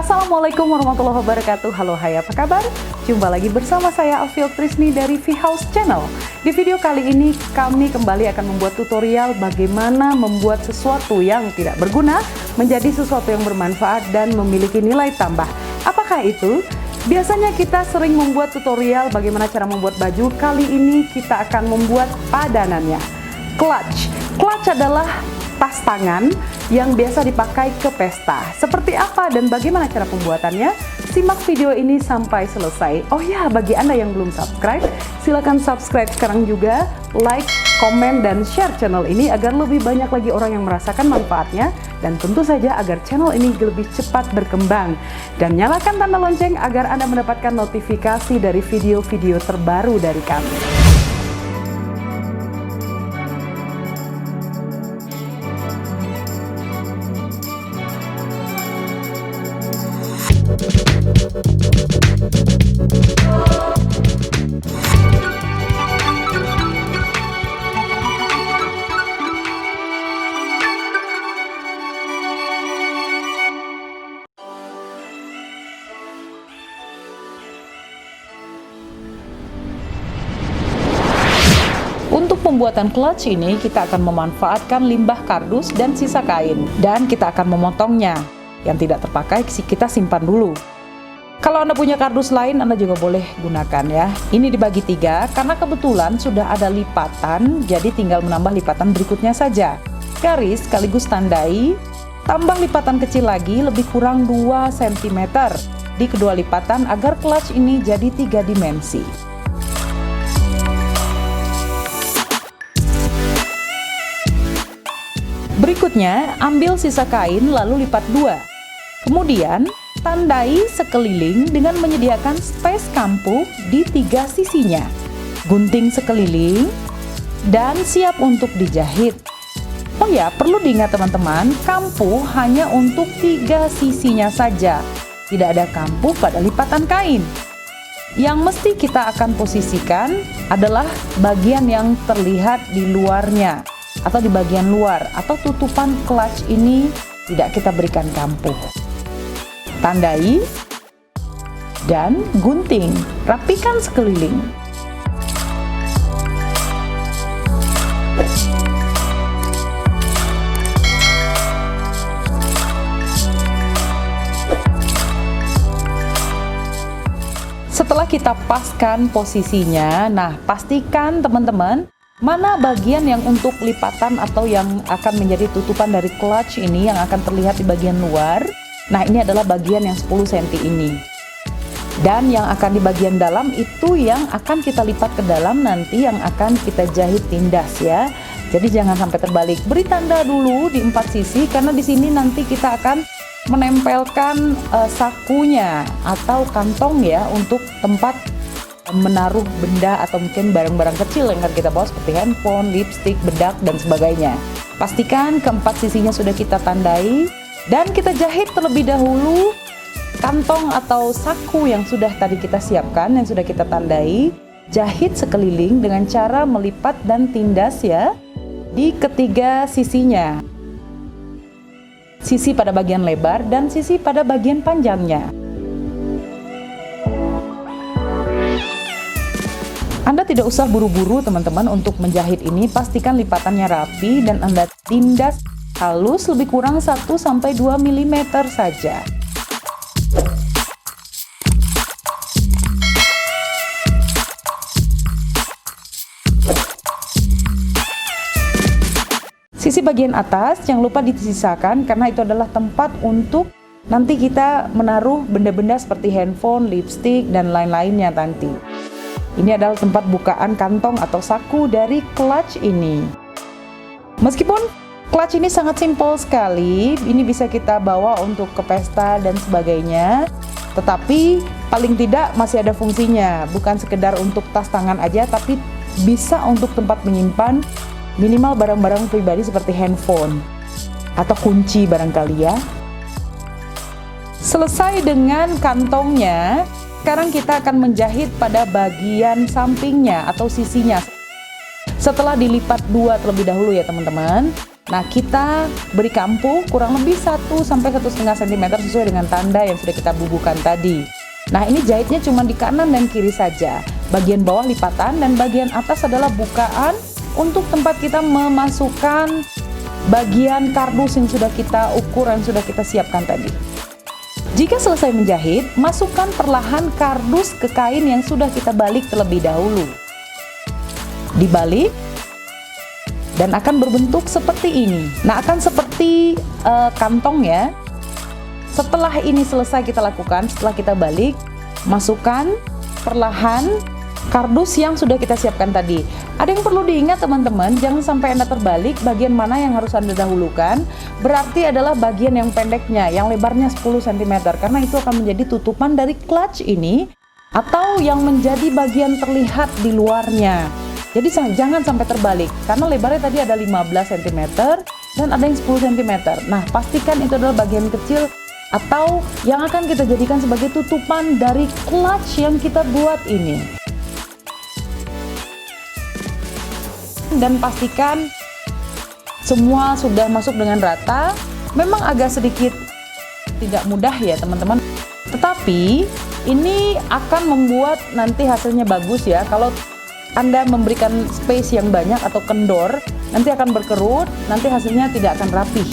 Assalamualaikum warahmatullahi wabarakatuh. Halo, hai, apa kabar? Jumpa lagi bersama saya Alfil Trisni dari V-House Channel. Di video kali ini kami kembali akan membuat tutorial bagaimana membuat sesuatu yang tidak berguna menjadi sesuatu yang bermanfaat dan memiliki nilai tambah. Apakah itu? Biasanya kita sering membuat tutorial bagaimana cara membuat baju. Kali ini kita akan membuat padanannya. Clutch. Clutch adalah tas tangan yang biasa dipakai ke pesta. Seperti apa dan bagaimana cara pembuatannya? Simak video ini sampai selesai. Oh ya, bagi Anda yang belum subscribe, silakan subscribe sekarang juga, like, komen, dan share channel ini agar lebih banyak lagi orang yang merasakan manfaatnya, dan tentu saja agar channel ini lebih cepat berkembang. Dan nyalakan tanda lonceng agar Anda mendapatkan notifikasi dari video-video terbaru dari kami. Untuk pembuatan clutch ini kita akan memanfaatkan limbah kardus dan sisa kain, dan kita akan memotongnya. Yang tidak terpakai kita simpan dulu. Kalau Anda punya kardus lain, Anda juga boleh gunakan ya. Ini dibagi 3 karena kebetulan sudah ada lipatan, jadi tinggal menambah lipatan berikutnya saja. Garis sekaligus tandai, tambah lipatan kecil lagi lebih kurang 2 cm di kedua lipatan agar clutch ini jadi 3 dimensi. Berikutnya, ambil sisa kain lalu lipat 2. Kemudian, tandai sekeliling dengan menyediakan space kampuh di 3 sisinya. Gunting sekeliling dan siap untuk dijahit. Oh ya, perlu diingat teman-teman, kampuh hanya untuk 3 sisinya saja. Tidak ada kampuh pada lipatan kain. Yang mesti kita akan posisikan adalah bagian yang terlihat di luarnya, atau di bagian luar, atau tutupan clutch ini tidak kita berikan kampuh. Tandai dan gunting, rapikan sekeliling. Setelah kita paskan posisinya, nah pastikan teman-teman mana bagian yang untuk lipatan atau yang akan menjadi tutupan dari clutch ini yang akan terlihat di bagian luar. Nah, ini adalah bagian yang 10 cm ini. Dan yang akan di bagian dalam itu yang akan kita lipat ke dalam nanti yang akan kita jahit tindas ya. Jadi jangan sampai terbalik. Beri tanda dulu di 4 sisi karena di sini nanti kita akan menempelkan sakunya atau kantong ya untuk tempat menaruh benda atau mungkin barang-barang kecil yang akan kita bawa seperti handphone, lipstick, bedak, dan sebagainya. Pastikan keempat sisinya sudah kita tandai dan kita jahit terlebih dahulu kantong atau saku yang sudah tadi kita siapkan, yang sudah kita tandai. Jahit sekeliling dengan cara melipat dan tindas ya di ketiga sisinya. Sisi pada bagian lebar dan sisi pada bagian panjangnya. Anda tidak usah buru-buru teman-teman untuk menjahit ini, pastikan lipatannya rapi dan Anda tindas halus lebih kurang 1-2 mm saja. Sisi bagian atas jangan lupa disisakan karena itu adalah tempat untuk nanti kita menaruh benda-benda seperti handphone, lipstick, dan lain-lainnya nanti. Ini adalah tempat bukaan kantong atau saku dari clutch ini. Meskipun clutch ini sangat simpel sekali, ini bisa kita bawa untuk ke pesta dan sebagainya, tetapi paling tidak masih ada fungsinya, bukan sekedar untuk tas tangan aja, tapi bisa untuk tempat menyimpan minimal barang-barang pribadi seperti handphone atau kunci barangkali ya. Selesai dengan kantongnya, sekarang kita akan menjahit pada bagian sampingnya atau sisinya. Setelah dilipat 2 terlebih dahulu ya teman-teman, Nah, kita beri kampu kurang lebih 1 sampai 1,5 cm sesuai dengan tanda yang sudah kita bubuhkan tadi. Nah, ini jahitnya cuma di kanan dan kiri saja. Bagian bawah lipatan dan bagian atas adalah bukaan untuk tempat kita memasukkan bagian kardus yang sudah kita ukur, yang sudah kita siapkan tadi. Jika selesai menjahit, masukkan perlahan kardus ke kain yang sudah kita balik terlebih dahulu. Dibalik dan akan berbentuk seperti ini. Nah, akan seperti kantong ya. Setelah ini selesai kita lakukan, setelah kita balik, masukkan perlahan kardus yang sudah kita siapkan tadi. Ada yang perlu diingat teman-teman, jangan sampai Anda terbalik. Bagian mana yang harus Anda dahulukan? Berarti adalah bagian yang pendeknya, yang lebarnya 10 cm, karena itu akan menjadi tutupan dari clutch ini, atau yang menjadi bagian terlihat di luarnya. Jadi jangan sampai terbalik, karena lebarnya tadi ada 15 cm dan ada yang 10 cm. Nah, pastikan itu adalah bagian kecil atau yang akan kita jadikan sebagai tutupan dari clutch yang kita buat ini. Dan pastikan semua sudah masuk dengan rata. Memang agak sedikit tidak mudah ya teman-teman, tetapi ini akan membuat nanti hasilnya bagus ya. Kalau Anda memberikan space yang banyak atau kendor, nanti akan berkerut, nanti hasilnya tidak akan rapi.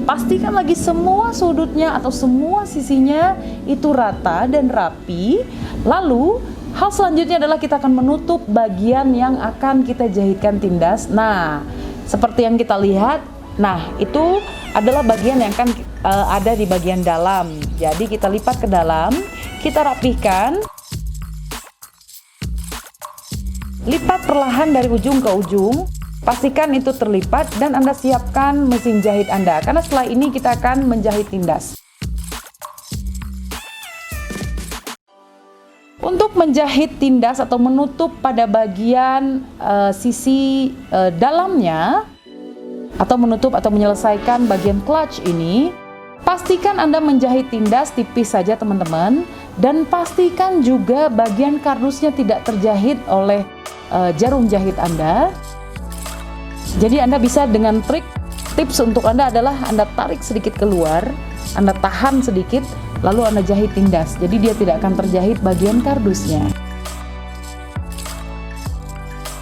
Pastikan lagi semua sudutnya atau semua sisinya itu rata dan rapi. Lalu hal selanjutnya adalah kita akan menutup bagian yang akan kita jahitkan tindas. Nah, seperti yang kita lihat, nah itu adalah bagian yang akan ada di bagian dalam. Jadi kita lipat ke dalam, kita rapihkan, lipat perlahan dari ujung ke ujung. Pastikan itu terlipat dan Anda siapkan mesin jahit Anda, karena setelah ini kita akan menjahit tindas. Untuk menjahit tindas atau menutup pada bagian sisi dalamnya, atau menutup atau menyelesaikan bagian clutch ini, pastikan Anda menjahit tindas tipis saja teman-teman, dan pastikan juga bagian kardusnya tidak terjahit oleh jarum jahit Anda. Jadi Anda bisa dengan tips untuk Anda adalah Anda tarik sedikit keluar, Anda tahan sedikit, lalu Anda jahit tindas. Jadi dia tidak akan terjahit bagian kardusnya.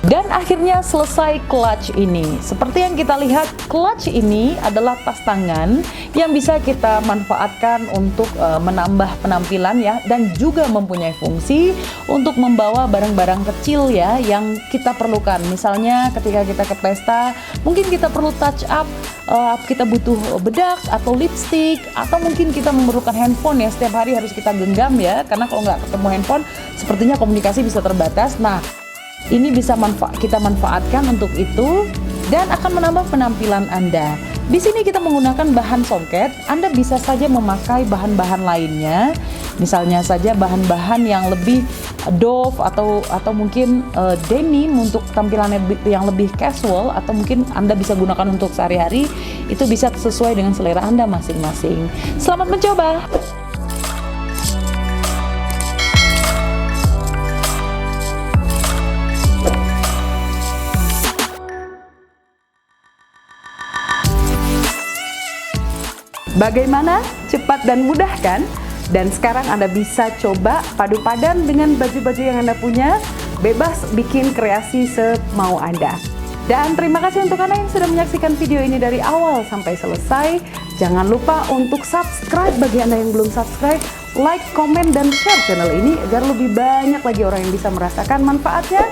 Dan akhirnya selesai clutch ini. Seperti yang kita lihat, clutch ini adalah tas tangan yang bisa kita manfaatkan untuk menambah penampilan ya, dan juga mempunyai fungsi untuk membawa barang-barang kecil ya yang kita perlukan. Misalnya ketika kita ke pesta, mungkin kita perlu touch up, kita butuh bedak atau lipstick, atau mungkin kita memerlukan handphone ya, setiap hari harus kita genggam ya, karena kalau nggak ketemu handphone sepertinya komunikasi bisa terbatas. Nah, ini bisa kita manfaatkan untuk itu dan akan menambah penampilan Anda. Di sini kita menggunakan bahan songket. Anda bisa saja memakai bahan-bahan lainnya, misalnya saja bahan-bahan yang lebih doff atau mungkin denim untuk tampilan yang lebih casual, atau mungkin Anda bisa gunakan untuk sehari-hari. Itu bisa sesuai dengan selera Anda masing-masing. Selamat mencoba. Bagaimana? Cepat dan mudah kan? Dan sekarang Anda bisa coba padu padan dengan baju-baju yang Anda punya, bebas bikin kreasi semau Anda. Dan terima kasih untuk Anda yang sudah menyaksikan video ini dari awal sampai selesai. Jangan lupa untuk subscribe bagi Anda yang belum subscribe, like, komen, dan share channel ini agar lebih banyak lagi orang yang bisa merasakan manfaatnya,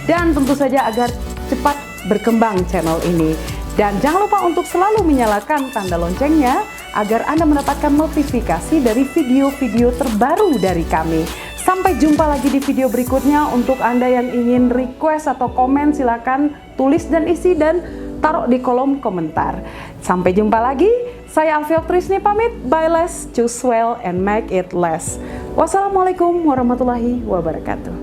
dan tentu saja agar cepat berkembang channel ini. Dan jangan lupa untuk selalu menyalakan tanda loncengnya agar Anda mendapatkan notifikasi dari video-video terbaru dari kami. Sampai jumpa lagi di video berikutnya. Untuk Anda yang ingin request atau komen, silakan tulis dan isi dan taruh di kolom komentar. Sampai jumpa lagi. Saya Alfie Oktrisni pamit. Buy less, choose well, and make it less. Wassalamualaikum warahmatullahi wabarakatuh.